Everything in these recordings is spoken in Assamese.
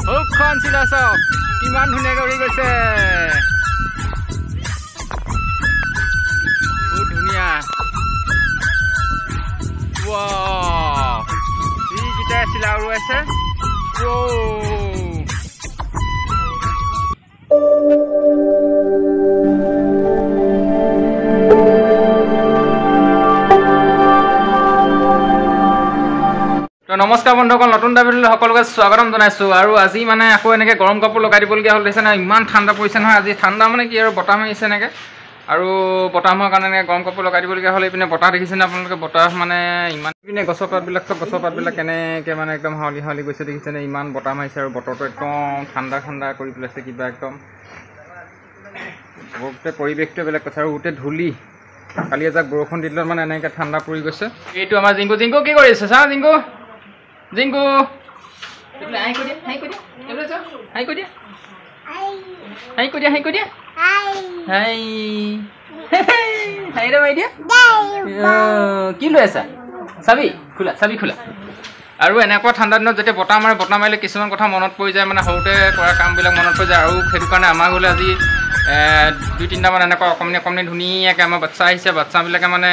হুকখন চিলা চাওক কিমান ধুনীয়াকৈ উৰি গৈছে বহুত ধুনীয়া এইকেইটাই চিলা উৰুৱাইছে নমস্কাৰ বন্ধুসকল নতুন এটা ভিডিঅ'লৈ সকলোকে স্বাগতম জনাইছোঁ আৰু আজি মানে আকৌ এনেকৈ গৰম কাপোৰ লগাই দিবলগীয়া হ'ল দেখিছে না ইমান ঠাণ্ডা পৰিছে নহয় আজি ঠাণ্ডা মানে কি আৰু বতাহ মাৰিছে এনেকৈ আৰু বতাহ মৰাৰ কাৰণে গৰম কাপোৰ লগাই দিবলগীয়া হ'ল এইপিনে বতাহ দেখিছেনে আপোনালোকে বতাহ মানে ইমান ইপিনে গছৰ পাতবিলাক চব গছৰ পাতবিলাক কেনেকৈ মানে একদম হাৱলি হাৱলি গৈছে দেখিছেনে ইমান বতাহ মাৰিছে আৰু বতৰটো একদম ঠাণ্ডা ঠাণ্ডা কৰি পেলাইছে কিবা একদম গোটেই পৰিৱেশটোৱে বেলেগ কথা আৰু গোটেই ধূলি কালি এজাক বৰষুণ দিলে মানে এনেকৈ ঠাণ্ডা পৰি গৈছে এইটো আমাৰ জিংকু জিংকু কি কৰি আছে চা জিংকু জিংকু হাই কৰি দিয়া হাই কৰি দিয়া হাই কৰি দিয়া হাই কৰি দিয়া হাই কৰি দিয়া হাই হাই ৰে মাই দিয়া কি লৈ আছা চাবি খোলা চাবি খোলা আৰু এনেকুৱা ঠাণ্ডা দিনত যেতিয়া বতাহ মাৰিলে কিছুমান কথা মনত পৰি যায় মানে সৰুতে কৰা কামবিলাক মনত পৰি যায় আৰু সেইটো কাৰণে আমাৰ ঘৰলৈ আজি 2-3টামান এনেকুৱা অকণমানি ধুনীয়াকৈ আমাৰ বাচ্চা আহিছে বাচ্চাবিলাকে মানে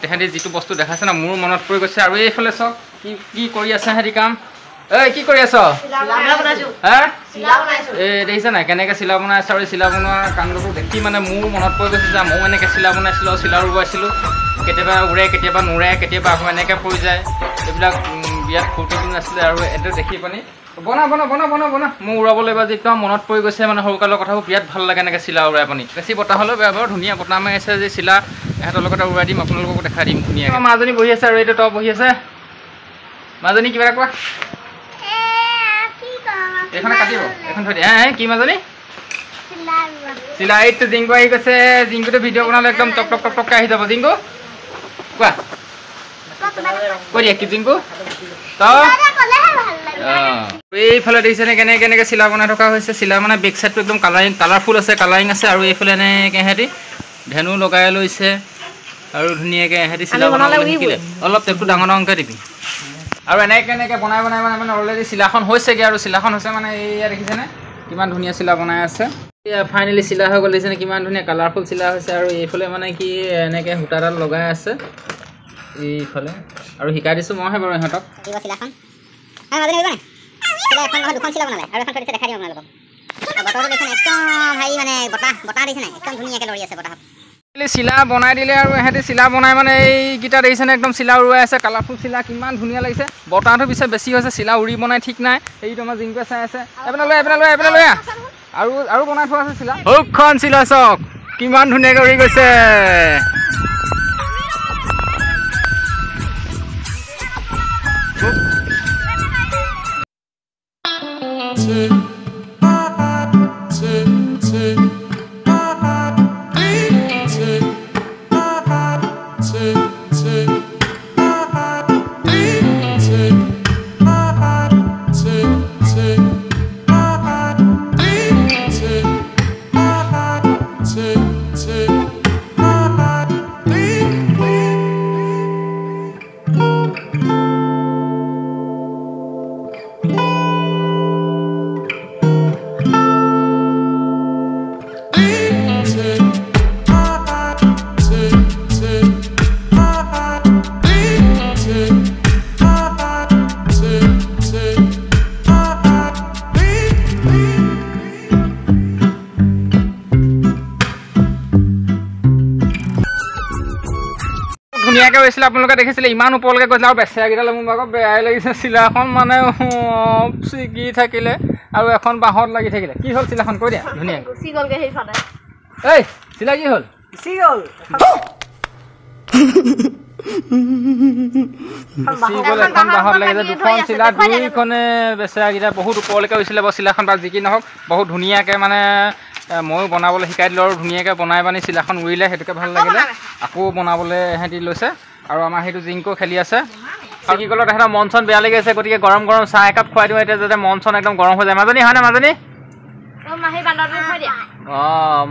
তেহেঁতি যিটো বস্তু দেখাইছে না মোৰ মনত পৰি গৈছে আৰু এইফালে চাওক কি কৰি আছে হেৰি কাম কি কৰি আছ এই দেখিছে নাই কেনেকৈ চিলা বনাই আছে আৰু চিলা বনোৱাৰ কাণ্ডটো দেখি মানে মোৰ মনত পৰি গৈছে যে ময়ো এনেকৈ চিলা বনাইছিলোঁ আৰু চিলা উৰুৱাইছিলোঁ কেতিয়াবা উৰে কেতিয়াবা নুৰে কেতিয়াবা আকৌ এনেকৈ পৰি যায় এইবিলাক বিয়াত ফূৰ্তি দিন আছিলে আৰু এইটো দেখি পানি বনা মোৰ উৰাবলৈ বা একদম মনত পৰি গৈছে মানে সৰুকালৰ কথাবোৰ বিৰাট ভাল লাগে এনেকৈ চিলা উৰাই পানি বেছি বতাহ হ'লেও বেয়া বাৰু ধুনীয়া বতাহ মাৰি আছে যে চিলা এহঁতৰ লগতে উৰাই দিম আপোনালোককো দেখাই দিম ধুনীয়াকৈ মাজনী বহি আছে আৰু এইটো তই বহি আছে মাজনী কিবা এটা কোৱা এইখনে কাটিব এখন থৈ দিয়া কি মাজনী চিলা এইটো জিংকু আহি গৈছে জিংকুটো ভিডিঅ' বনালে একদম টককৈ আহি যাব জিংকু কোৱা কৈ দিয়া কি জিংকু তই এইফালে দেখিছেনে কেনেকৈ চিলা বনাই থকা হৈছে চিলা মানে বেক চাইডটো একদম কালাৰফুল আছে কালাৰিং আছে আৰু এইফালে এনেকৈ এহেঁতি ধেনু লগাই লৈছে আৰু ধুনীয়াকৈ এহেঁতি চিলা বনাবলৈ শিকিলে অলপ টেপটো ডাঙৰকৈ দিবি আৰু এনেকৈ বনাই মানে অলৰেডি চিলাখন হৈছেগৈ আৰু চিলাখন হৈছে মানে এয়া দেখিছেনে কিমান ধুনীয়া চিলা বনাই আছে এয়া ফাইনেলি চিলা হৈ গ'ল দেখিছেনে কিমান ধুনীয়া কালাৰফুল চিলা হৈছে আৰু এইফালে মানে কি এনেকৈ সূতাডাল লগাই আছে এইফালে আৰু শিকাই দিছোঁ মইহে বাৰু ইহঁতক চিলা বনাই দিলে আৰু এহেঁতি চিলা বনাই মানে এইকেইটা দেখিছেনে একদম চিলা উৰুৱাই আছে কালাৰফুল চিলা কিমান ধুনীয়া লাগিছে বতাহটো পিছে বেছি হৈছে চিলা উৰি বনাই ঠিক নাই এইটো আমাৰ জিংকুৱে চাই আছে এইপিনে লৈ আৰু বনাই থোৱা আছে চিলা হুকখন চিলা চাওক কিমান ধুনীয়াকৈ উৰি গৈছে ধুনীয়াকৈ হৈছিলে আপোনালোকে দেখিছিলে ইমান ওপৰলৈকে গৈছিলে আৰু বেচেৰাকেইটালৈ মোৰ ভাগৰ বেয়াই লাগিছে চিলাখন মানে ছিগি থাকিলে আৰু এখন বাঁহত লাগি থাকিলে কি হ'ল চিলাখন কৈ দিয়া ধুনীয়াকৈ এই চিলা কি হ'ল এখন বাঁহত লাগিছে দুখন চিলা দুইখনে বেচেৰাকেইটা বহুত ওপৰলৈকে হৈছিলে বাৰু চিলাখন বা যি কি নহওক বহুত ধুনীয়াকৈ মানে ময়ো বনাবলৈ শিকাই দিলোঁ আৰু ধুনীয়াকৈ বনাই বানি চিলাখন উৰিলে সেইটোকে ভাল লাগিলে আকৌ বনাবলৈ সিহঁতি লৈছে আৰু আমাৰ সেইটো জিংকু খেলি আছে আৰু কি ক'লে তেহেঁতৰ মন চন বেয়া লাগি আছে গতিকে গৰম চাহ একাপ খুৱাই দিওঁ এতিয়া যাতে মন চন একদম গৰম হৈ যায় মাজনী হয়নে মাজনী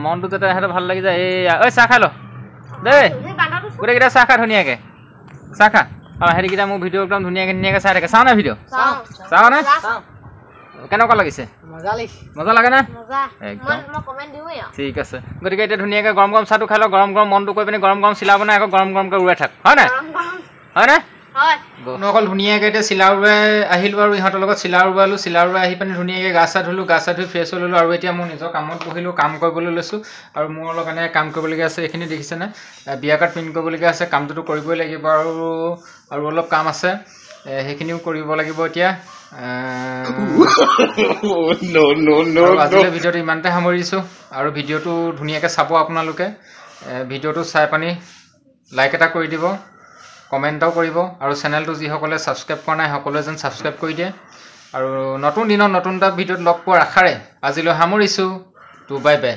মনটো যাতে সিহঁতৰ ভাল লাগি যায় এই চাহ খাই ল দেই গোটেইকেইটা চাহ খা ধুনীয়াকৈ চাহ খা আৰু হেৰিকেইটা মোৰ ভিডিঅ' একদম ধুনীয়াকৈ চাই থাকে চাওঁ নে ভিডিঅ' চাওঁ নে কেনেকুৱা লাগিছে মজা লাগে না একদম ঠিক আছে গতিকে এতিয়া ধুনীয়াকৈ গৰম গৰম চাহটো খাই লওক গৰম গৰম মনটো কৈ পিনি গৰম গৰম চিলা বনাই আকৌ গৰম গৰমকৈ উৰাই থাক হয় নাই অকল ধুনীয়াকৈ এতিয়া চিলা উৰুৱাই আহিলোঁ আৰু ইহঁতৰ লগত চিলা উৰুৱালোঁ চিলা উৰুৱাই আহি পিনি ধুনীয়াকৈ গা চা ধুলোঁ গা চা ধুই ফ্ৰেছ হৈ ল'লোঁ আৰু এতিয়া মোৰ নিজৰ কামত বহিলোঁ কাম কৰিবলৈ লৈছোঁ আৰু মোৰ অলপ এনে কাম কৰিবলগীয়া আছে এইখিনি দেখিছেনে বিয়া কাৰ্ড প্ৰিণ্ট কৰিবলগীয়া আছে কামটোতো কৰিবই লাগিব আৰু অলপ কাম আছে সেইখিনিও কৰিব লাগিব এতিয়া আজিলৈ ভিডিঅ'টো ইমানতে সামৰিছোঁ আৰু ভিডিঅ'টো ধুনীয়াকৈ চাব আপোনালোকে ভিডিঅ'টো চাই পানি লাইক এটা কৰি দিব কমেণ্টও কৰিব আৰু চেনেলটো যিসকলে ছাবস্ক্ৰাইব কৰা নাই সকলোৱে যেন ছাবস্ক্ৰাইব কৰি দিয়ে আৰু নতুন দিনত নতুন এটা ভিডিঅ'ত লগ পোৱাৰ আশাৰে আজিলৈ সামৰিছোঁ বাই বাই